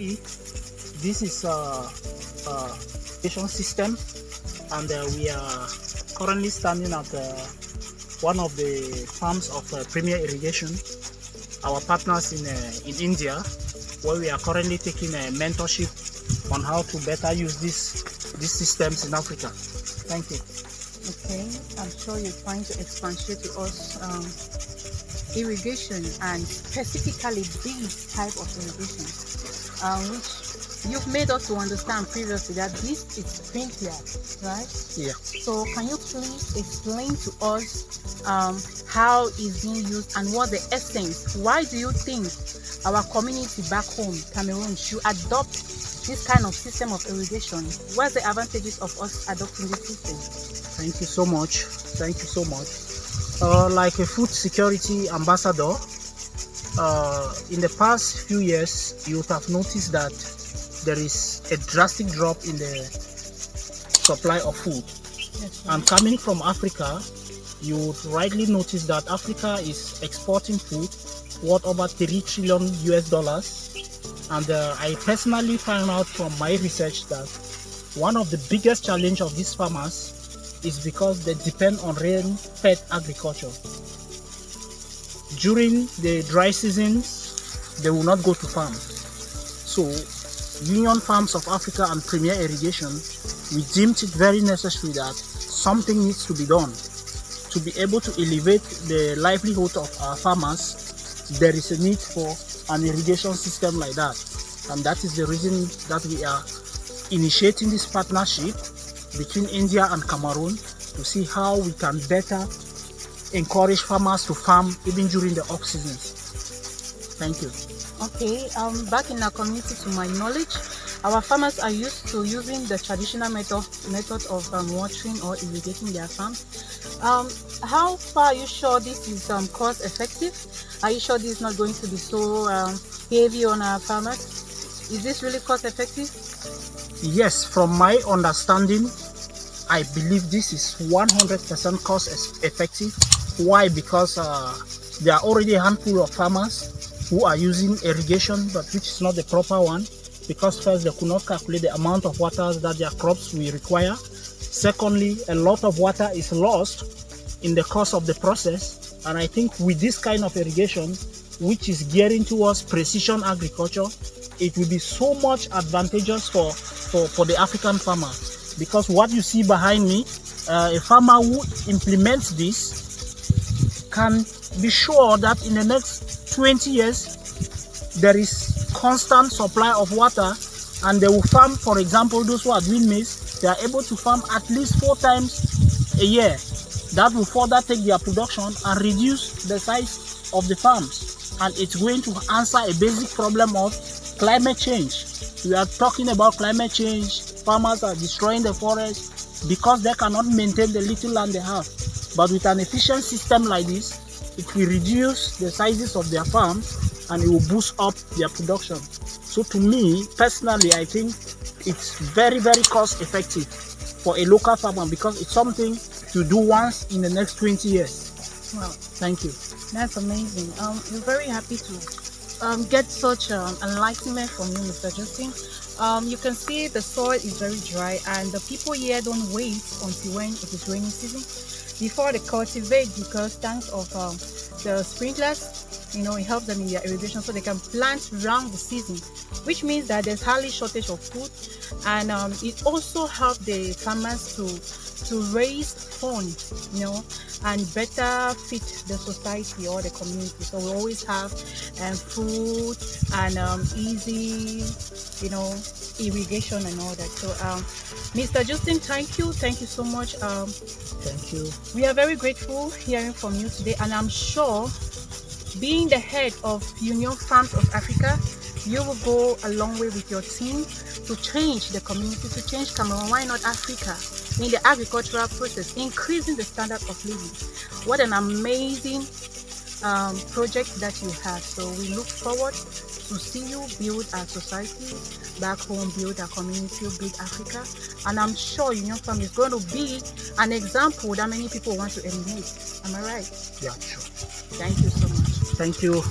see, this is irrigation system, and we are currently standing at one of the farms of Premier Irrigation, our partners in India, where we are currently taking a mentorship on how to better use these systems in Africa. Thank you. Okay, I'm sure you're trying to expatiate to us irrigation, and specifically this type of irrigation, which you've made us to understand previously that this is sprinkler, right? Yeah. So can you please explain to us how it's being used and what the essence? Why do you think our community back home, Cameroon, should adopt this kind of system of irrigation? What's the advantages of us adopting this system? Thank you so much. Thank you so much. Like a food security ambassador, in the past few years, you would have noticed that there is a drastic drop in the supply of food. Yes, and coming from Africa, you would rightly notice that Africa is exporting food worth over $3 trillion US. And I personally found out from my research that one of the biggest challenges of these farmers is because they depend on rain-fed agriculture. During the dry seasons, they will not go to farm. So, Union Farms of Africa and Premier Irrigation, we deemed it very necessary that something needs to be done to be able to elevate the livelihood of our farmers. There is a need for an irrigation system like that, and that is the reason that we are initiating this partnership between India and Cameroon to see how we can better encourage farmers to farm even during the off seasons. Thank you. Okay, back in our community, to my knowledge, our farmers are used to using the traditional method of watering or irrigating their farms. How far are you sure this is cost effective? Are you sure this is not going to be so heavy on our farmers? Is this really cost effective? Yes, from my understanding, I believe this is 100% cost effective. Why? Because there are already a handful of farmers who are using irrigation, but which is not the proper one, because first, they could not calculate the amount of water that their crops will require. Secondly, a lot of water is lost in the course of the process. And I think with this kind of irrigation, which is gearing towards precision agriculture, it will be so much advantageous for the African farmer. Because what you see behind me, a farmer who implements this can be sure that in the next 20 years, there is constant supply of water, and they will farm, for example, those who are doing maize, they are able to farm at least 4 times a year. That will further take their production and reduce the size of the farms. And it's going to answer a basic problem of climate change. We are talking about climate change. Farmers are destroying the forest because they cannot maintain the little land they have. But with an efficient system like this, it will reduce the sizes of their farms and it will boost up their production. So to me, personally, I think it's very, very cost effective for a local farmer because it's something to do once in the next 20 years. Wow. Thank you. That's amazing. We're very happy to get such enlightenment from you, Mr. Justin. You can see the soil is very dry, and the people here don't wait until when it is rainy season before they cultivate, because thanks of the sprinklers, it helps them in their irrigation, so they can plant around the season, which means that there's hardly shortage of food, and it also helps the farmers to raise funds, and better fit the society or the community. So we always have food and easy, irrigation and all that. So Mr. Justin, thank you so much. Thank you. We are very grateful hearing from you today, and I'm sure, being the head of Union Farms of Africa, you will go a long way with your team to change the community, to change Cameroon, why not Africa, in the agricultural process, increasing the standard of living. What an amazing project that you have. So we look forward to see you build our society back home, build our community, build Africa. And I'm sure Union Farm is going to be an example that many people want to emulate. Am I right? Yeah, sure. Thank you so much. Thank you.